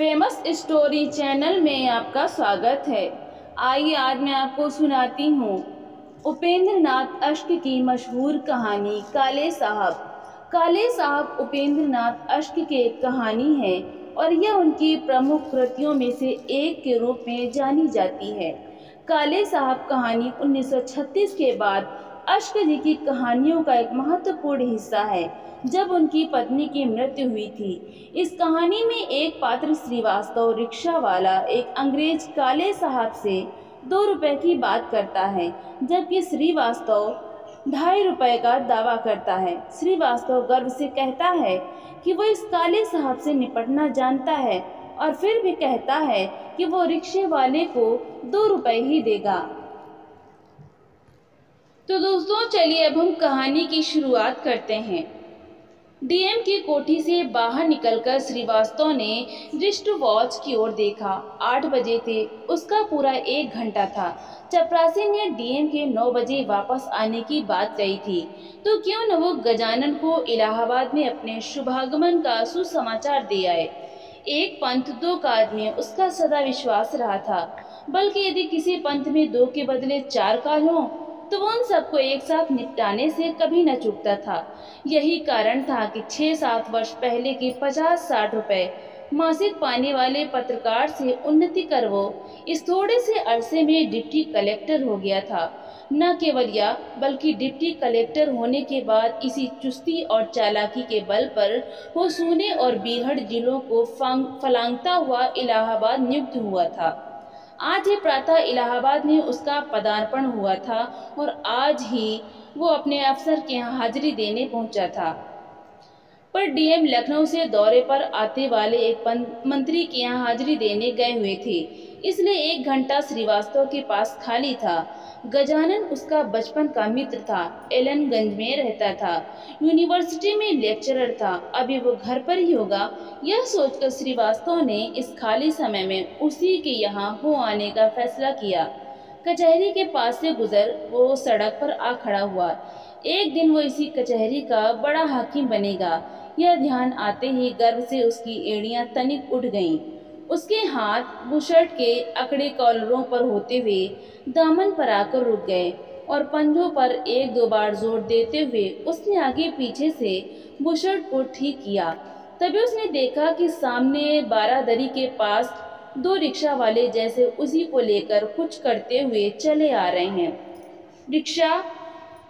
Famous story channel में आपका स्वागत है। आइए आज मैं आपको सुनाती हूँ उपेंद्र नाथ अश्क की मशहूर कहानी काले साहब। काले साहब उपेंद्र नाथ अश्क की एक कहानी है और यह उनकी प्रमुख कृतियों में से एक के रूप में जानी जाती है। काले साहब कहानी 1936 के बाद अश्क जी की कहानियों का एक महत्वपूर्ण हिस्सा है, जब उनकी पत्नी की मृत्यु हुई थी। इस कहानी में एक पात्र श्रीवास्तव रिक्शा वाला एक अंग्रेज काले साहब से 2 रुपए की बात करता है, जबकि श्रीवास्तव 2.5 रुपए का दावा करता है। श्रीवास्तव गर्व से कहता है कि वो इस काले साहब से निपटना जानता है और फिर भी कहता है कि वो रिक्शे वाले को 2 रुपए ही देगा। तो दोस्तों चलिए अब हम कहानी की शुरुआत करते हैं। डीएम की कोठी से बाहर निकलकर श्रीवास्तव ने रिस्ट वॉच की ओर देखा। 8 बजे थे। उसका पूरा 1 घंटा था। चपरासी ने डीएम के 9 बजे वापस आने की बात कही थी, तो क्यों न वो गजानन को इलाहाबाद में अपने शुभागमन का सुसमाचार दे आए। एक पंथ 2 कार्य में उसका सदा विश्वास रहा था, बल्कि यदि किसी पंथ में 2 के बदले 4 कार्य हों तो वो उन सबको एक साथ निपटाने से कभी न चूकता था। यही कारण था कि 6-7 वर्ष पहले के 50-60 रुपए मासिक पाने वाले पत्रकार से उन्नति कर वो इस थोड़े से अरसे में डिप्टी कलेक्टर हो गया था। न केवल यह, बल्कि डिप्टी कलेक्टर होने के बाद इसी चुस्ती और चालाकी के बल पर वो सूने और बीहड़ जिलों को फलांगता हुआ इलाहाबाद नियुक्त हुआ था। आज ही प्रातः इलाहाबाद में उसका पदार्पण हुआ था और आज ही वो अपने अफसर के यहाँ हाजिरी देने पहुंचा था। पर डीएम लखनऊ से दौरे पर आते वाले एक मंत्री के यहाँ हाजिरी देने गए हुए थे, इसलिए 1 घंटा श्रीवास्तव के पास खाली था। गजानन उसका बचपन का मित्र था, एलनगंज में रहता था, यूनिवर्सिटी में लेक्चरर था। अभी वो घर पर ही होगा, यह सोचकर श्रीवास्तव ने इस खाली समय में उसी के यहाँ हो आने का फैसला किया। कचहरी के पास से गुजर वो सड़क पर आ खड़ा हुआ। एक दिन वो इसी कचहरी का बड़ा हाकिम बनेगा, यह ध्यान आते ही गर्व से उसकी एड़ियां तनिक उठ गईं। उसके हाथ बुशर्ट के अकड़े कॉलरों पर होते हुए दामन पर आकर रुक गए और पंजों पर 1-2 बार जोर देते हुए उसने आगे पीछे से बुशर्ट को ठीक किया। तभी उसने देखा कि सामने बारादरी के पास 2 रिक्शा वाले जैसे उसी को लेकर कुछ करते हुए चले आ रहे हैं। रिक्शा,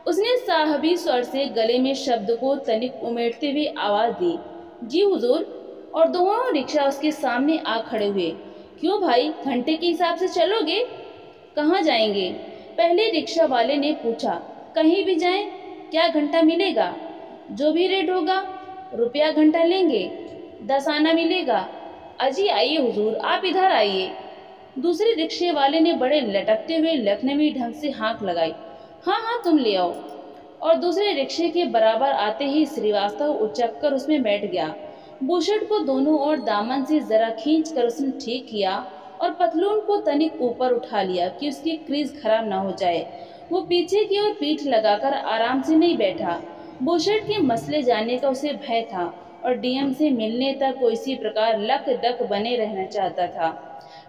उसने साहबी स्वर से गले में शब्द को तनिक उमेटते हुए आवाज दी। जी हुजूर। और दोनों रिक्शा उसके सामने आ खड़े हुए। क्यों भाई, घंटे के हिसाब से चलोगे? कहाँ जाएंगे? पहले रिक्शा वाले ने पूछा। कहीं भी जाएं, क्या घंटा मिलेगा? जो भी रेट होगा, रुपया घंटा लेंगे। 10 आना मिलेगा। अजी आइए हुजूर, आप इधर आइए। दूसरे रिक्शे वाले ने बड़े लटकते हुए लखनवी ढंग से हाँक लगाई। हाँ तुम ले आओ। और दूसरे रिक्शे के बराबर आते ही श्रीवास्तव उचक कर उसमें बैठ गया। बुशर्ट को दोनों ओर दामन से जरा खींचकर उसने ठीक किया और पतलून को तनिक ऊपर उठा लिया कि उसकी क्रीज खराब ना हो जाए। वो पीछे की ओर पीठ लगाकर आराम से नहीं बैठा। बुशर्ट के मसले जानने का उसे भय था और डीएम से मिलने तक वो इसी प्रकार लक डक बने रहना चाहता था।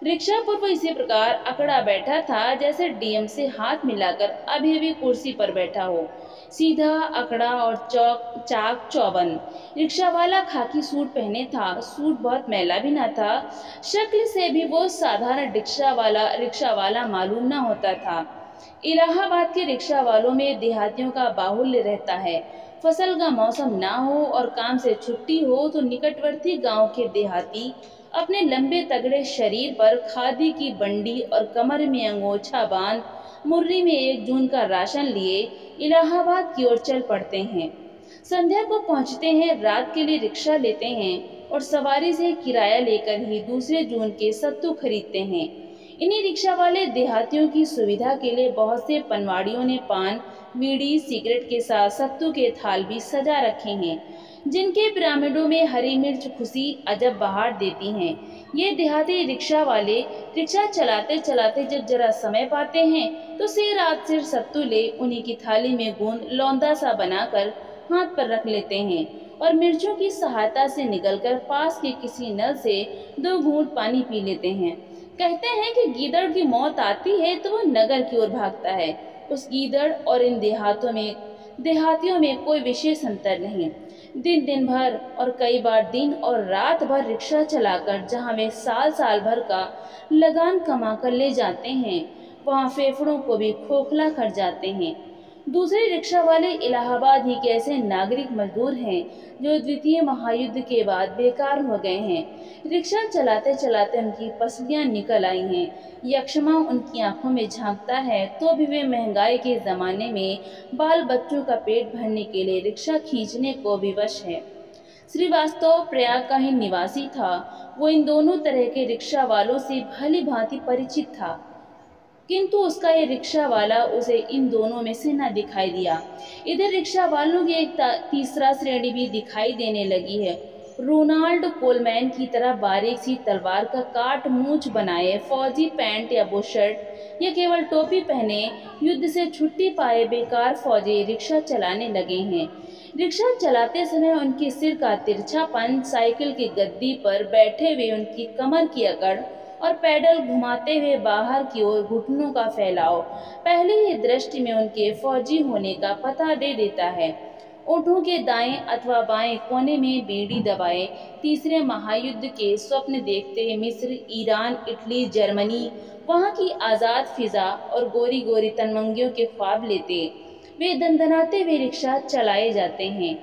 रिक्शा पर वो इसी प्रकार अकड़ा बैठा था जैसे डीएम से हाथ मिलाकर अभी अभी कुर्सी पर बैठा हो, सीधा अकड़ा और चाक चौबंद। रिक्शा वाला खाकी सूट पहने था। सूट बहुत मैला भी ना था। शक्ल से भी वो साधारण रिक्शा वाला मालूम ना होता था। इलाहाबाद के रिक्शा वालों में देहातियों का बाहुल्य रहता है। फसल का मौसम ना हो और काम से छुट्टी हो तो निकटवर्ती गांव के देहाती अपने लंबे तगड़े शरीर पर खादी की बंडी और कमर में अंगोछा बांध मुर्री में 1 जून का राशन लिए इलाहाबाद की ओर चल पड़ते हैं। संध्या को पहुंचते हैं, रात के लिए रिक्शा लेते हैं और सवारी से किराया लेकर ही दूसरे जून के सत्तू खरीदते हैं। इन्हीं रिक्शा वाले देहातियों की सुविधा के लिए बहुत से पनवाड़ियों ने पान, बीड़ी, सिगरेट के साथ सत्तू के थाल भी सजा रखे हैं, जिनके पिरामिडों में हरी मिर्च खुशी अजब बहार देती हैं। ये देहाती रिक्शा वाले रिक्शा चलाते चलाते जब जरा समय पाते हैं तो सिर सत्तू ले उन्हीं की थाली में गूंद लौंदा सा बनाकर हाथ पर रख लेते हैं और मिर्चों की सहायता से निकलकर पास के किसी नल से 2 घूंट पानी पी लेते हैं। कहते हैं कि गीदड़ की मौत आती है तो वह नगर की ओर भागता है। उस गीदड़ और इन देहातियों में कोई विशेष अंतर नहीं। दिन भर और कई बार दिन और रात भर रिक्शा चलाकर जहाँ वे साल भर का लगान कमा कर ले जाते हैं, वहाँ फेफड़ों को भी खोखला कर जाते हैं। दूसरे रिक्शा वाले इलाहाबाद ही के ऐसे नागरिक मजदूर हैं जो द्वितीय महायुद्ध के बाद बेकार हो गए हैं। रिक्शा चलाते चलाते उनकी पसलियां निकल आई हैं। यक्षमा उनकी आंखों में झांकता है तो भी वे महंगाई के ज़माने में बाल बच्चों का पेट भरने के लिए रिक्शा खींचने को विवश है। श्रीवास्तव प्रयाग का ही निवासी था। वो इन दोनों तरह के रिक्शा वालों से भली भांति परिचित था, किंतु उसका ये रिक्शा वाला उसे इन दोनों में से न दिखाई दिया। इधर रिक्शा वालों की एक तीसरा श्रेणी भी दिखाई देने लगी है। रोनाल्ड कोलमैन की तरह बारीक सी तलवार का काट मूंछ बनाए, फौजी पैंट या बुशर्ट या केवल टोपी पहने युद्ध से छुट्टी पाए बेकार फौजी रिक्शा चलाने लगे हैं। रिक्शा चलाते समय उनके सिर का तिरछापन, साइकिल की गद्दी पर बैठे हुए उनकी कमर की अकड़ और पैडल घुमाते हुए बाहर की ओर घुटनों का फैलाव पहली ही दृष्टि में उनके फौजी होने का पता दे देता है। ओठों के दाएं अथवा बाएं कोने में बीड़ी दबाए तीसरे महायुद्ध के स्वप्न देखते मिस्र, ईरान, इटली, जर्मनी, वहां की आज़ाद फिजा और गोरी गोरी तनमंगियों के ख्वाब लेते वे दंदनाते हुए रिक्शा चलाए जाते हैं।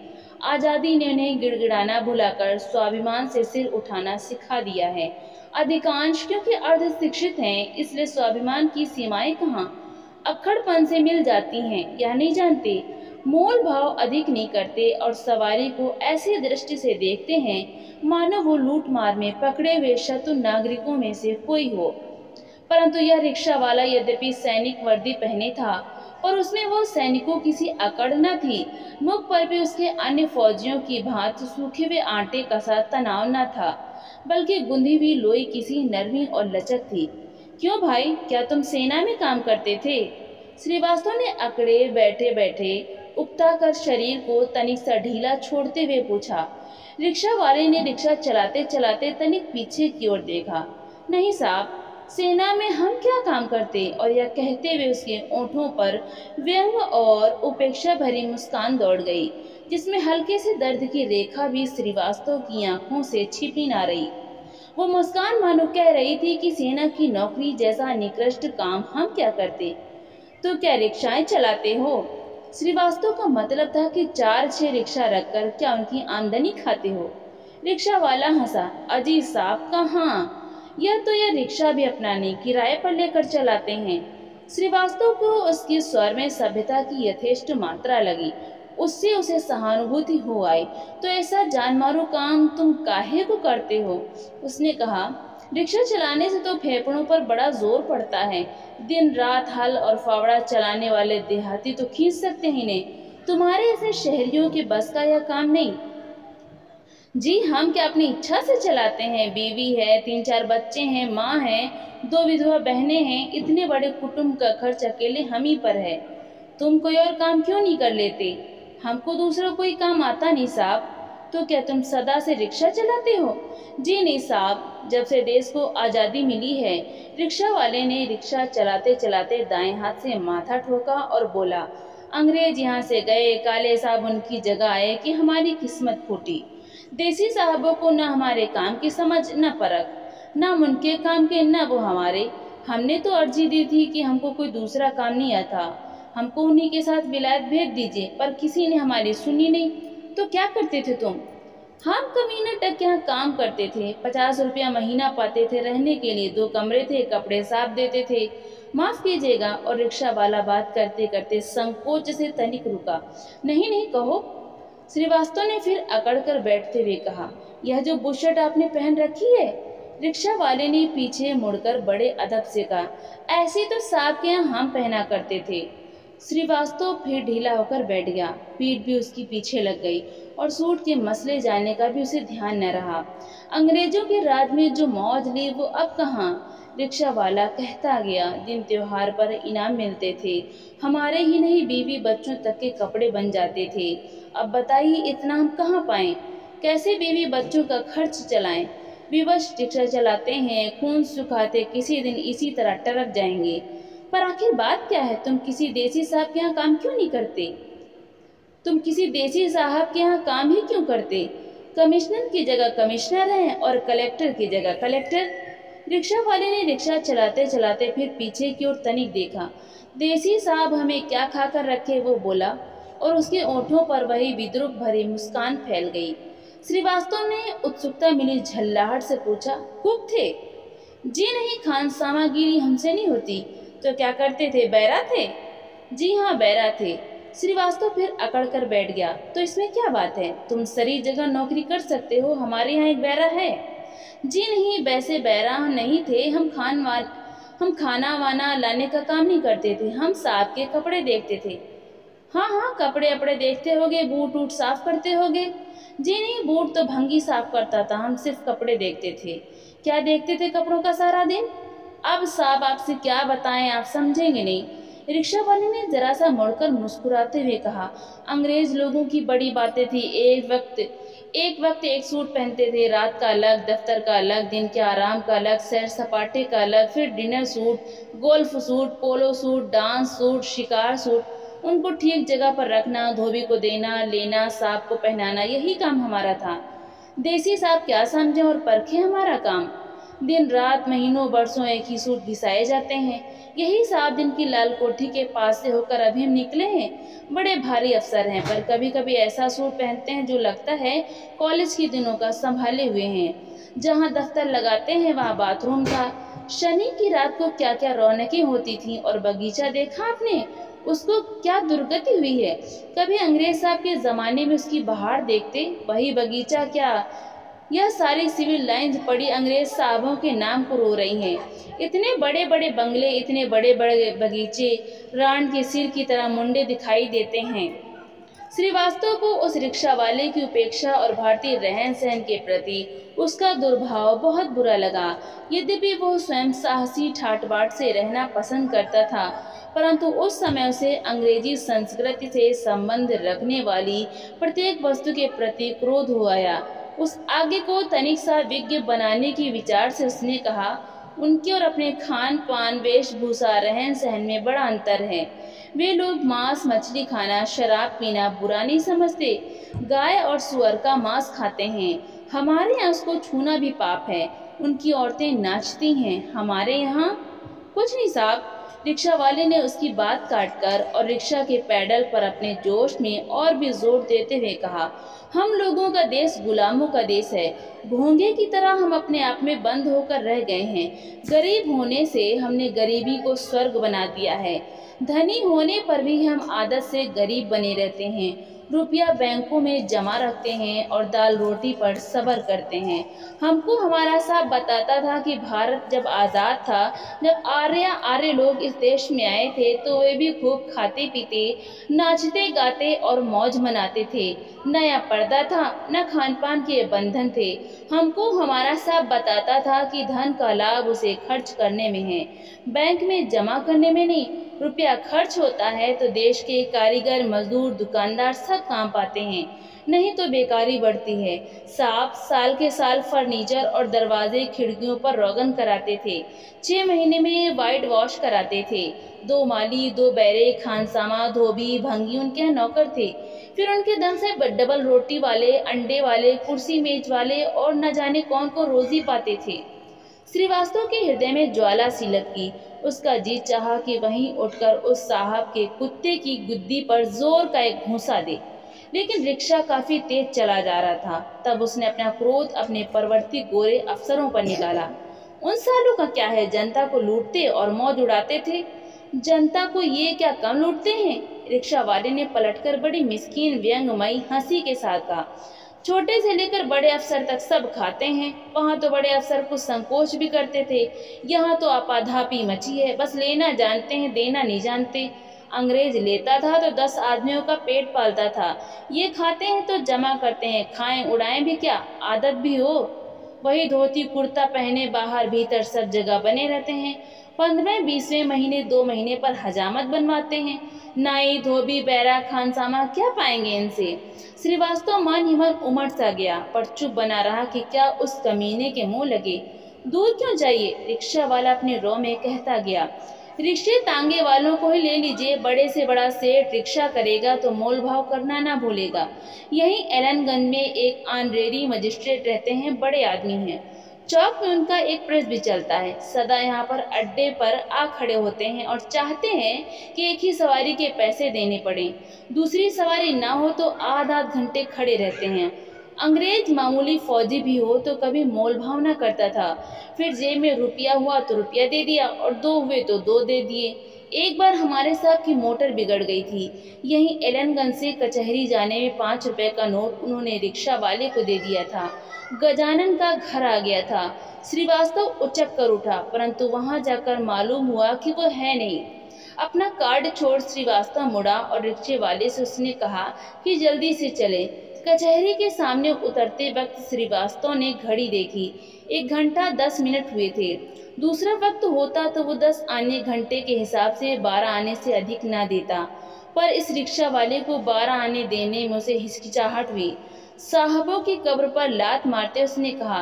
आज़ादी ने उन्हें गिड़गिड़ाना भुलाकर स्वाभिमान से सिर उठाना सिखा दिया है। अधिकांश क्योंकि अर्ध शिक्षित हैं, इसलिए स्वाभिमान की सीमाएं कहाँ अक्खड़पन से मिल जाती हैं यह नहीं जानते। मोल भाव अधिक नहीं करते और सवारी को ऐसी दृष्टि से देखते हैं मानो वो लूट मार में पकड़े हुए शत्रु नागरिकों में से कोई हो। परंतु यह रिक्शा वाला यद्यपि सैनिक वर्दी पहने था, पर उसमें वो सैनिकों की सी अकड़ न थी। मुख पर भी उसके अन्य फौजियों की भांति सूखे हुए आटे का सा तनाव न था, बल्कि गुंधी हुई लोई किसी नरमी और लचक थी। क्यों भाई, क्या तुम सेना में काम करते थे? श्रीवास्तव ने अकड़े बैठे बैठे उकता कर शरीर को तनिक सा ढीला छोड़ते हुए पूछा। रिक्शा वाले ने रिक्शा चलाते चलाते तनिक पीछे की ओर देखा। नहीं साहब, सेना में हम क्या काम करते? और यह कहते हुए उसके ओंठों पर व्यंग और उपेक्षा भरी मुस्कान दौड़ गई, जिसमें हल्के से दर्द की रेखा भी श्रीवास्तव की आंखों से छिपी ना रही। वो मुस्कान मानो कह रही थी कि सेना की नौकरी जैसा निकृष्ट काम हम क्या करते? तो क्या रिक्शाएं चलाते हो? श्रीवास्तव का मतलब था कि 4-6 रिक्शा रखकर क्या उनकी आमदनी खाते हो? रिक्शा वाला हंसा। अजी साहब, कहाँ, यह रिक्शा भी अपना नहीं, किराए पर लेकर चलाते हैं। श्रीवास्तव को उसके स्वर में सभ्यता की यथेष्ट मात्रा लगी। उससे उसे सहानुभूति हो आई। तो ऐसा जानमारू काम तुम काहे को करते हो? उसने कहा, रिक्शा चलाने से तो फेफड़ों पर बड़ा जोर पड़ता है। दिन रात हल और फावड़ा चलाने वाले देहाती तो खींच सकते ही नहीं। तुम्हारे ऐसे शहरियों के बस का यह काम नहीं। जी, हम क्या अपनी इच्छा से चलाते हैं? बीवी है, 3-4 बच्चे हैं, माँ है, 2 विधवा बहनें हैं। इतने बड़े कुटुंब का खर्च अकेले हम ही पर है। तुम कोई और काम क्यों नहीं कर लेते? हमको दूसरा कोई काम आता नहीं साहब। तो क्या तुम सदा से रिक्शा चलाते हो? जी नहीं साहब, जब से देश को आज़ादी मिली है। रिक्शा वाले ने रिक्शा चलाते चलाते दाएं हाथ से माथा ठोका और बोला, अंग्रेज यहाँ से गए, काले साहब उनकी जगह आए कि हमारी किस्मत फूटी। देसी साहबों को न हमारे काम की समझ न परख, न उनके काम के न वो हमारे। हमने तो अर्जी दी थी कि हमको कोई दूसरा काम नहीं आता, हमको उन्हीं के साथ विलायत भेज दीजिए, पर किसी ने हमारी सुनी नहीं। तो क्या करते थे तुम? हम कमीने तक यहाँ काम करते थे। 50 रुपया महीना पाते थे, रहने के लिए 2 कमरे थे, कपड़े साफ देते थे। माफ कीजिएगा। और रिक्शा वाला बात करते करते संकोच से तनिक रुका। नहीं नहीं, कहो। श्रीवास्तव ने फिर अकड़ कर बैठते हुए कहा, यह जो बुशर्ट आपने पहन रखी है? रिक्शा वाले ने पीछे मुड़कर बड़े अदब से कहा, ऐसी तो साहब के यहाँ हम पहना करते थे। श्रीवास्तव फिर ढीला होकर बैठ गया। पीठ भी उसकी पीछे लग गई और सूट के मसले जाने का भी उसे ध्यान न रहा। अंग्रेजों के राज में जो मौज ली वो अब कहाँ। रिक्शा वाला कहता गया। दिन त्योहार पर इनाम मिलते थे, हमारे ही नहीं बीवी बच्चों तक के कपड़े बन जाते थे। अब बताइए इतना हम कहाँ पाएं, कैसे बीवी बच्चों का खर्च चलाएं। विवश रिक्शा चलाते हैं, खून सुखाते किसी दिन इसी तरह टरक जाएंगे। पर आखिर बात क्या है, तुम किसी देसी साहब के यहाँ काम क्यों नहीं करते? तुम किसी देसी साहब के यहाँ काम ही क्यों करते? कमिश्नर की जगह कमिश्नर हैं और कलेक्टर की जगह कलेक्टर। रिक्शा वाले ने रिक्शा चलाते चलाते फिर पीछे की ओर तनिक देखा। देसी साहब हमें क्या खाकर रखे, वो बोला, और उसके ओठों पर वही विद्रूप भरी मुस्कान फैल गई। श्रीवास्तव ने उत्सुकता मिली झल्लाहट से पूछा, कुक थे? जी नहीं, खान सामागिरी हमसे नहीं होती। तो क्या करते थे, बैरा थे? जी हाँ, बैरा थे। श्रीवास्तव फिर अकड़ कर बैठ गया। तो इसमें क्या बात है, तुम सारी जगह नौकरी कर सकते हो, हमारे यहाँ एक बैरा है। जी नहीं, वैसे बैरा नहीं थे, हम खाना वाना लाने का काम नहीं करते थे, हम साहब के कपड़े देखते थे। हाँ हाँ, कपड़े अपड़े देखते होगे, बूट वूट साफ करते होगे। जी नहीं, बूट तो भंगी साफ करता था, हम सिर्फ कपड़े देखते थे। क्या देखते थे कपड़ों का सारा दिन? अब साहब आपसे क्या बताएं, आप समझेंगे नहीं। रिक्शा वाले ने जरा सा मुड़कर मुस्कुराते हुए कहा, अंग्रेज लोगों की बड़ी बातें थी। एक वक्त एक सूट पहनते थे, रात का अलग, दफ्तर का अलग, दिन के आराम का अलग, सैर सपाटे का अलग, फिर डिनर सूट, गोल्फ सूट, पोलो सूट, डांस सूट, शिकार सूट। उनको ठीक जगह पर रखना, धोबी को देना लेना, साहब को पहनाना, यही काम हमारा था। देसी साहब क्या समझे और परखे हमारा काम। दिन रात महीनों वर्षों एक ही सूट घिसाए जाते हैं। यही साहब दिन की लाल कोठी के पास से होकर अभी हम निकले हैं। बड़े भारी अफसर हैं, पर कभी कभी ऐसा सूट पहनते हैं जो लगता है कॉलेज के दिनों का संभाले हुए हैं। जहाँ दफ्तर लगाते हैं वहाँ बाथरूम था। शनि की रात को क्या क्या रौनकें होती थी। और बगीचा देखा आपने, उसको क्या दुर्गति हुई है। कभी अंग्रेज साहब के जमाने में उसकी बहार देखते, वही बगीचा क्या, यह सारी सिविल लाइंस पड़ी अंग्रेज साहबों के नाम को रो रही हैं। इतने बड़े बड़े बंगले, इतने बड़े बड़े बगीचे, रांड के सिर की तरह मुंडे दिखाई देते हैं। श्रीवास्तव को उस रिक्शा वाले की उपेक्षा और भारतीय रहन सहन के प्रति उसका दुर्भाव बहुत बुरा लगा। यद्यपि वो स्वयं साहसी ठाट बाट से रहना पसंद करता था, परंतु उस समय उसे अंग्रेजी संस्कृति से संबंध रखने वाली प्रत्येक वस्तु के प्रति क्रोध हो आया। उस आगे को तनिक सा विज्ञ बनाने की विचार से उसने कहा, उनके और अपने खान पान, वेशभूषा, रहन सहन में बड़ा अंतर है। वे लोग मांस मछली खाना, शराब पीना बुरा नहीं समझते, गाय और सुअर का मांस खाते हैं। हमारे यहाँ उसको छूना भी पाप है। उनकी औरतें नाचती हैं, हमारे यहाँ कुछ नहीं साहब। रिक्शा वाले ने उसकी बात काटकर और रिक्शा के पैडल पर अपने जोश में और भी जोर देते हुए कहा, हम लोगों का देश गुलामों का देश है। भोंगे की तरह हम अपने आप में बंद होकर रह गए हैं। गरीब होने से हमने गरीबी को स्वर्ग बना दिया है। धनी होने पर भी हम आदत से गरीब बने रहते हैं। रुपया बैंकों में जमा रखते हैं और दाल रोटी पर सब्र करते हैं। हमको हमारा साहब बताता था कि भारत जब आज़ाद था, जब आर्य लोग इस देश में आए थे, तो वे भी खूब खाते पीते, नाचते गाते और मौज मनाते थे। नया पर्दा था, न खान पान के बंधन थे। हमको हमारा साहब बताता था कि धन का लाभ उसे खर्च करने में है, बैंक में जमा करने में नहीं। रुपया खर्च होता है तो देश के कारीगर, मजदूर, दुकानदार सब काम पाते हैं, नहीं तो बेकारी बढ़ती है। साहब साल के साल फर्नीचर और दरवाजे खिड़कियों पर रोगन कराते थे। 6 महीने में वाइट वॉश कराते थे। 2 माली, 2 बैरे, खानसामा, धोबी, भंगी उनके यहाँ नौकर थे। फिर उनके दम से डबल रोटी वाले, अंडे वाले, कुर्सी मेज वाले और न जाने कौन को रोजी पाते थे। श्रीवास्तव के हृदय में ज्वाला सी लगी। उसका जी चाहा कि वहीं उठकर उस साहब के कुत्ते की गुद्दी पर जोर का एक घूंसा दे, लेकिन रिक्शा काफी तेज चला जा रहा था। तब उसने अपना क्रोध अपने परवर्ती गोरे अफसरों पर निकाला। उन सालों का क्या है, जनता को लूटते और मौज उड़ाते थे। जनता को ये क्या कम लूटते हैं? रिक्शा वाले ने पलटकर बड़ी मिस्कीन व्यंगमयी हंसी के साथ कहा, छोटे से लेकर बड़े अफसर तक सब खाते हैं। वहाँ तो बड़े अफसर कुछ संकोच भी करते थे, यहाँ तो आपाधापी मची है। बस लेना जानते हैं, देना नहीं जानते। अंग्रेज लेता था तो 10 आदमियों का पेट पालता था। ये खाते हैं तो जमा करते हैं, खाएं उड़ाएं भी क्या, आदत भी हो। वही धोती कुर्ता पहने बाहर भीतर सब जगह बने रहते हैं। 15वें-20वें महीने 2 महीने पर हजामत बनवाते हैं। नाई धोबी बैरा खानसामा क्या पाएंगे इनसे। श्रीवास्तव मन ही मन उमड़ सा गया, पर चुप बना रहा कि क्या उस कमीने के मुंह लगे। दूर क्यों जाइए, रिक्शा वाला अपने रो में कहता गया। रिक्शे तांगे वालों को ही ले लीजिए, बड़े से बड़ा सेठ रिक्शा करेगा तो मोल भाव करना ना भूलेगा। यहीं एलनगंज में एक ऑनरेरी मजिस्ट्रेट रहते हैं, बड़े आदमी हैं। चौक में उनका एक प्रेस भी चलता है। सदा यहाँ पर अड्डे पर आ खड़े होते हैं और चाहते हैं कि एक ही सवारी के पैसे देने पड़े। दूसरी सवारी ना हो तो आध घंटे खड़े रहते हैं। अंग्रेज मामूली फौजी भी हो तो कभी मोल भाव न करता था। फिर जेब में रुपया हुआ तो रुपया दे दिया और 2 हुए तो 2 दे दिए। एक बार हमारे साहब की मोटर बिगड़ गई थी। यहीं एलनगंज से कचहरी जाने में 5 रुपए का नोट उन्होंने रिक्शा वाले को दे दिया था। गजानन का घर आ गया था। श्रीवास्तव उचक कर उठा, परंतु वहां जाकर मालूम हुआ कि वो है नहीं। अपना कार्ड छोड़ श्रीवास्तव मुड़ा और रिक्शे वाले से उसने कहा कि जल्दी से चले। कचहरी के सामने उतरते वक्त श्रीवास्तव ने घड़ी देखी। 1 घंटा 10 मिनट हुए थे। दूसरा वक्त होता तो वो 10 आने घंटे के हिसाब से 12 आने से अधिक ना देता, पर इस रिक्शा वाले को 12 आने देने में उसे हिचकिचाहट हुई। साहबों की कब्र पर लात मारते उसने कहा,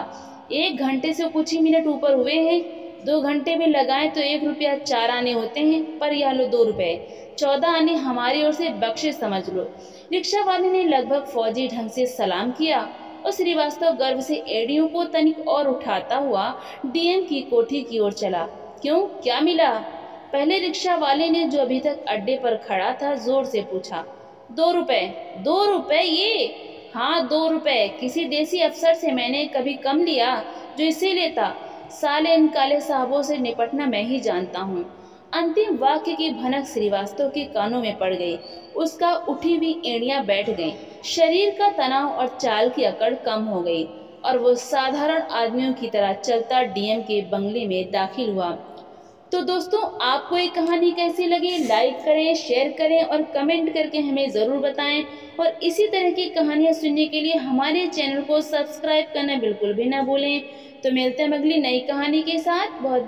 1 घंटे से कुछ ही मिनट ऊपर हुए हैं। 2 घंटे में लगाएं तो 1 रुपया 4 आने होते हैं, पर यह लो 2 रुपए। 14 आने हमारी ओर से बख्शिश समझ लो। रिक्शा वाले ने लगभग फौजी ढंग से सलाम किया और श्रीवास्तव गर्व से एड़ियों को तनिक और उठाता हुआ डीएम की कोठी की ओर चला। क्यों, क्या मिला? पहले रिक्शा वाले ने, जो अभी तक अड्डे पर खड़ा था, जोर से पूछा। 2 रुपए। 2 रुपए ये? हाँ 2 रुपए। किसी देसी अफसर से मैंने कभी कम लिया जो इसे लेता? साले इन काले साहबों से निपटना मैं ही जानता हूँ। अंतिम वाक्य की भनक श्रीवास्तव के कानों में पड़ गई। उसका उठी हुई एड़ियां बैठ गईं। शरीर का तनाव और चाल की अकड़ कम हो गई और वो साधारण आदमियों की तरह चलता डीएम के बंगले में दाखिल हुआ। तो दोस्तों, आपको ये कहानी कैसी लगी? लाइक करें, शेयर करें और कमेंट करके हमें ज़रूर बताएं। और इसी तरह की कहानियाँ सुनने के लिए हमारे चैनल को सब्सक्राइब करना बिल्कुल भी ना भूलें। तो मिलते हैं अगली नई कहानी के साथ। बहुत